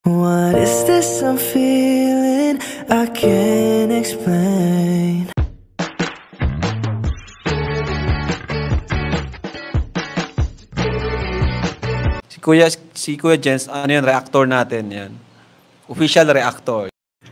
What is this I'm feeling? I can't explain. Si Kuya Jens, ano yan, reactor natin yan. Official reactor.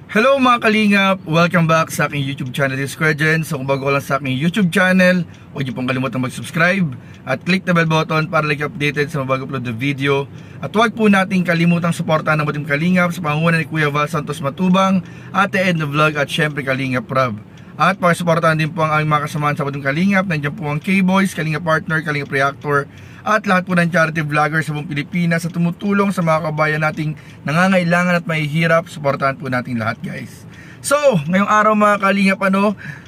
Hello mga kalingap! Welcome back sa aking YouTube channel, this is Kuya Jens. So kung bago lang sa aking YouTube channel, huwag niyo pong kalimutan mag-subscribe at click the bell button para like updated sa mga bago upload na video. At huwag po nating kalimutang suportahan ng Team Kalingap sa pangunguna ni Kuya Val Santos Matubang, Ate Edna Vlog at syempre Kalingap Rob. At pakisuportahan din po ang aming mga kasamahan sa Team Kalingap. Nandiyan po ang K-Boys, Kalingap Partner, Kalingap Reactor at lahat po ng charity vlogger sa buong Pilipinas sa tumutulong sa mga kabayan nating nangangailangan at mahihirap. Suportahan po natin lahat, guys. So, ngayong araw mga kalingap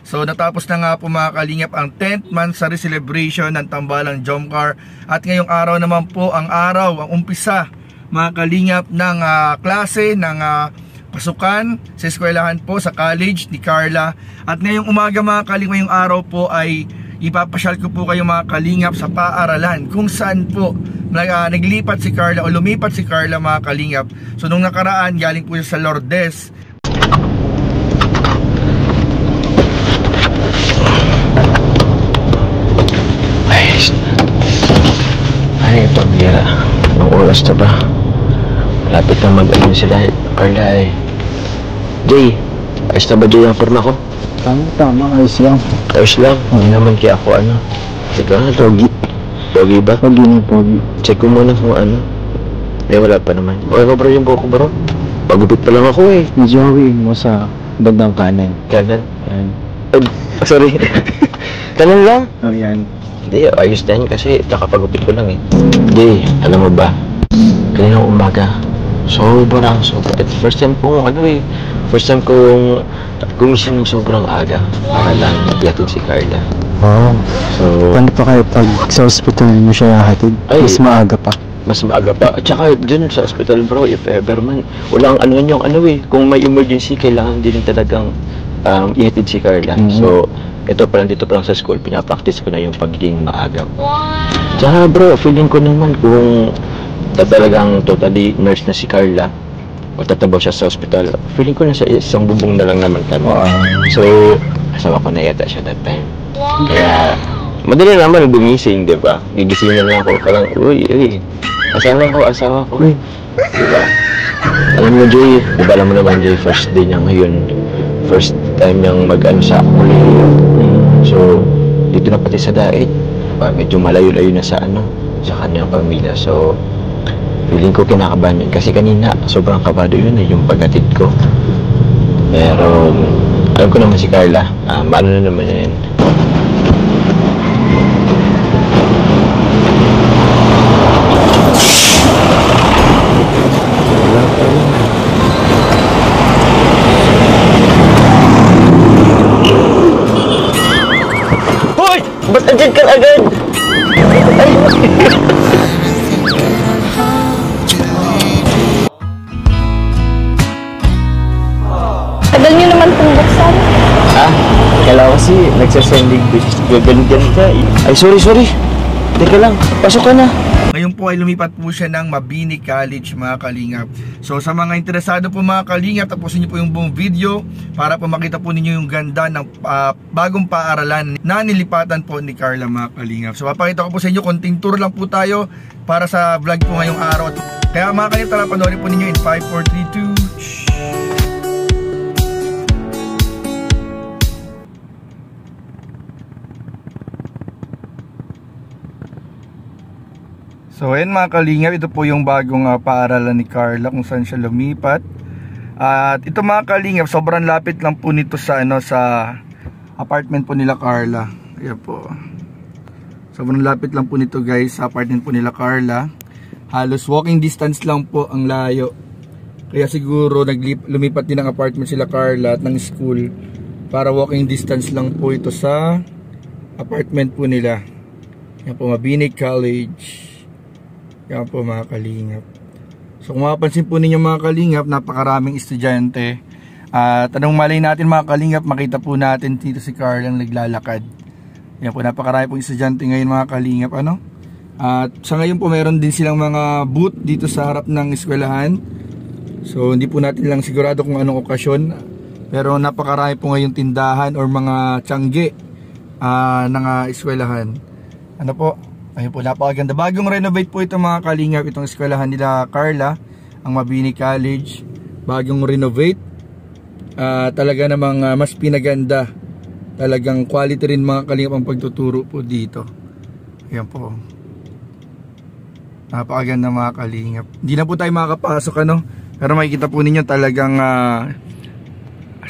so natapos na nga po mga kalingap ang 10th Mansari Celebration ng Tambalang Jomcar. At ngayong araw naman po ang umpisa mga kalingap ng klase ng pasukan sa eskwelahan po sa college ni Carla. At ngayong umaga mga kalingap, ngayong araw po ay ipapasyal ko po kayo mga kalingap sa paaralan kung saan po naglipat si Carla o lumipat si Carla mga kalingap. So nung nakaraan galing po siya sa Lourdes. Ayos na. Ano yung pambira? Anong oras na ba? Malapit na mag-ayun sila Carla eh. Jay, ayos na ba Jay ang forma ko? Tama, ayos lang. Ayos lang, hindi naman kaya ako Teka, Pogi. Pogi ba? Pogi na, Pogi. Check ko muna kung ano. Wala pa naman. Okay ko bro yung buhok ko bro. Pagupit pa lang ako eh. Si Joey mo sa bandang kanan. Kanan? Yan. Sorry. Kanan lang? Oh, yan. Hindi, ayos din kasi nakapagupit ko lang eh. Hindi, alam mo ba? Kaninang umaga, sobrang. First time kong First time kong gumising ng sobrang aga para lang ihatid si Carla. Oh. So, paano pa kayo pag sa hospital mo siya ihatid? Mas maaga pa. Mas maaga pa. At saka dun sa hospital bro, if ever man, walang kung may emergency, kailangan din talagang ihatid si Carla. So, ito pa lang dito pa lang sa school, pinapractice ko na yung pagiging maaga. Tsaka bro, feeling ko naman kung talagang totally nurse na si Carla, o tatabaw siya sa hospital, feeling ko na sa isang bubong na lang naman kami. So, asawa ko na yata siya that time. Kaya, madali naman gumising, di ba? Gigising na lang ako, parang, uy, asawa ko. Diba? Alam mo, Jay, diba alam mo naman, Jay, first day niya ngayon, first time niyang sa kolehiyo. So, dito na pati sa daig, medyo malayo-layo na sa kanyang pamilya. So, feeling ko kinakabahan yun. Kasi kanina, sobrang kabado yun yung paghatid ko. Pero, alam ko naman si Carla. Maano na naman yan. Hoy! Ba't andyan ka agad? Ay! Tagal nyo naman pong buksan. Kala ko kasi nagsasending business. Gagaling ka eh. Ay, sorry. Teka lang, pasok ka na. Ngayon po ay lumipat po siya ng Mabini College mga kalingap. So sa mga interesado po mga kalingap, tapusin niyo po yung buong video para po makita po ninyo yung ganda ng bagong paaralan na nilipatan po ni Carla mga kalingap. So papakita ko po sa inyo, konting tour lang po tayo para sa vlog po ngayong araw. Kaya mga kalingap, tara panoorin po ninyo in 5, 4, 3, 2. So ayan mga kalingap, ito po yung bagong paaralan ni Carla kung saan siya lumipat. At ito mga kalingap, sobrang lapit lang po nito sa sa apartment po nila Carla. Ayan po. Sobrang lapit lang po nito guys sa apartment po nila Carla. Halos walking distance lang po ang layo. Kaya siguro lumipat din ang apartment sila Carla at ng school para walking distance lang po ito sa apartment po nila. Ayan po, Mabini College. Yan po mga kalingap. So kung mapapansin po ninyo mga kalingap, napakaraming estudyante. At anong malay natin mga kalingap, makita po natin dito si Carla naglalakad. Yan po, napakarami pong estudyante ngayon mga kalingap. At sa ngayon po meron din silang mga booth dito sa harap ng eskwelahan. So hindi po natin lang sigurado kung anong okasyon, pero napakarami po ngayong tindahan or mga tiyangge ng eskwelahan. Ano po, ayun po, napakaganda. Bagong renovate po ito mga kalingap, itong eskwelahan nila Carla, ang Mabini College. Bagong renovate, talaga namang mas pinaganda. Talagang quality rin mga kalingap ang pagtuturo po dito. Ayan po, napakaganda mga kalingap. Hindi na po tayo makakapasok ano, pero makikita po ninyo talagang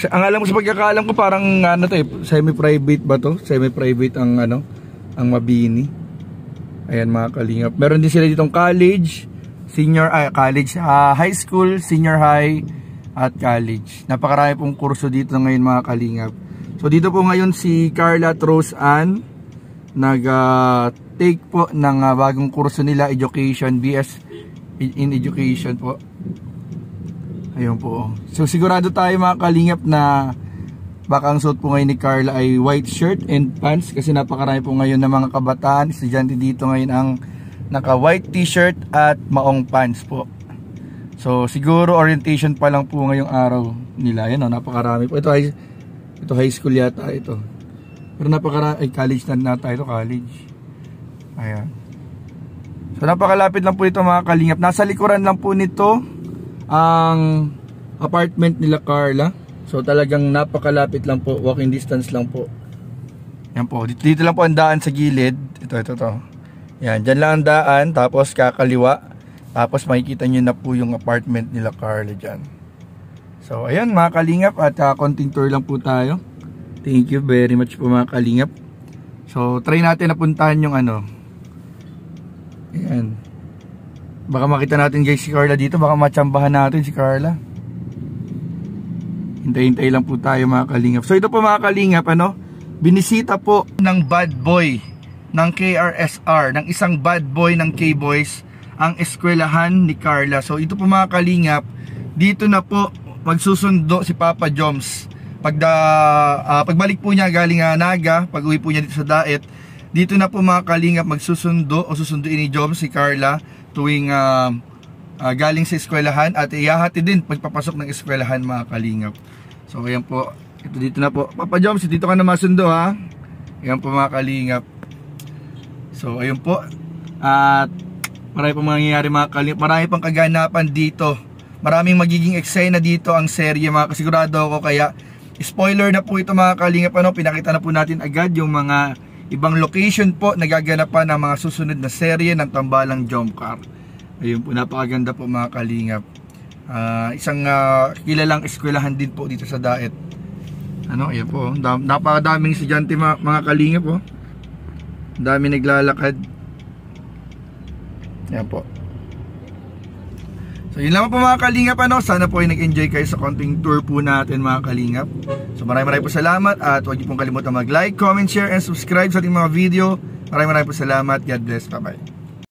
ang alam ko sa pagkakaalam ko parang ano to semi-private ba to? Semi-private ang ano, ang Mabini. Ayan mga kalingap. Meron din sila ditong college, high school, senior high at college. Napakarami pong kurso dito ngayon mga kalingap. So dito po ngayon si Carla at Rose Ann nag-take po ng bagong kurso nila, education, BS in education po. Ayun po. So sigurado tayo mga kalingap na baka ang suot po ngayon ni Carla ay white shirt and pants, kasi napakarami po ngayon ng mga kabataan, estudyante dito ngayon ang naka white t-shirt at maong pants po. So siguro orientation pa lang po ngayong araw nila. Ayan o, napakarami po. Ito high school yata ito. Pero napakarami, college na tayo, college. Ayan. So napakalapit lang po ito mga kalingap. Nasa likuran lang po nito ang apartment nila Carla. So talagang napakalapit lang po, walking distance lang po. Yan po, dito lang po ang daan sa gilid. Ito. Yan, dyan lang ang daan, tapos kakaliwa. Tapos makikita nyo na po yung apartment nila Carla dyan. So ayan mga kalingap, at konting tour lang po tayo. Thank you very much po mga kalingap. So try natin na puntahan yung ano. Ayan. Baka makita natin guys si Carla dito, baka matsambahan natin si Carla. Hintay-hintay lang po tayo mga kalingap. So ito po mga kalingap, ano, binisita po ng bad boy ng KRSR, ng isang bad boy ng K-Boys, ang eskwelahan ni Carla. So ito po mga kalingap, dito na po magsusundo si Papa Joms. Pagbalik po niya galing Naga, pag uwi po niya dito sa Daet, dito na po mga kalingap magsusundo o susunduin ni Joms si Carla tuwing galing sa eskwelahan, at ihahati din pagpapasok ng eskwelahan mga kalingap. So ayan po, ito dito na po. Papa Joms, dito ka na masundo ha. Ayan po mga kalingap. So ayun po, at marami pang mangyayari mga kalingap, marami pang kaganapan dito, maraming magiging eksena dito ang serye mga kasigurado ako. Kaya spoiler na po ito mga kalingap, ano, pinakita na po natin agad yung mga ibang location po nagaganapan ng mga susunod na serye ng Tambalang Jomcar. Ayun po, napakaganda po mga kalingap. Isang kilalang eskwelahan din po dito sa Daet. Ano, ayun po, napakadaming estudyante mga kalingap po. Dami naglalakad. Ayan po. So yun lang po mga kalingap, ano, sana po ay nag-enjoy kayo sa konting tour po natin mga kalingap. So maraming po salamat, at huwag niyo pong kalimutan mag-like, comment, share, and subscribe sa ating mga video. Maraming po salamat. God bless. Bye bye.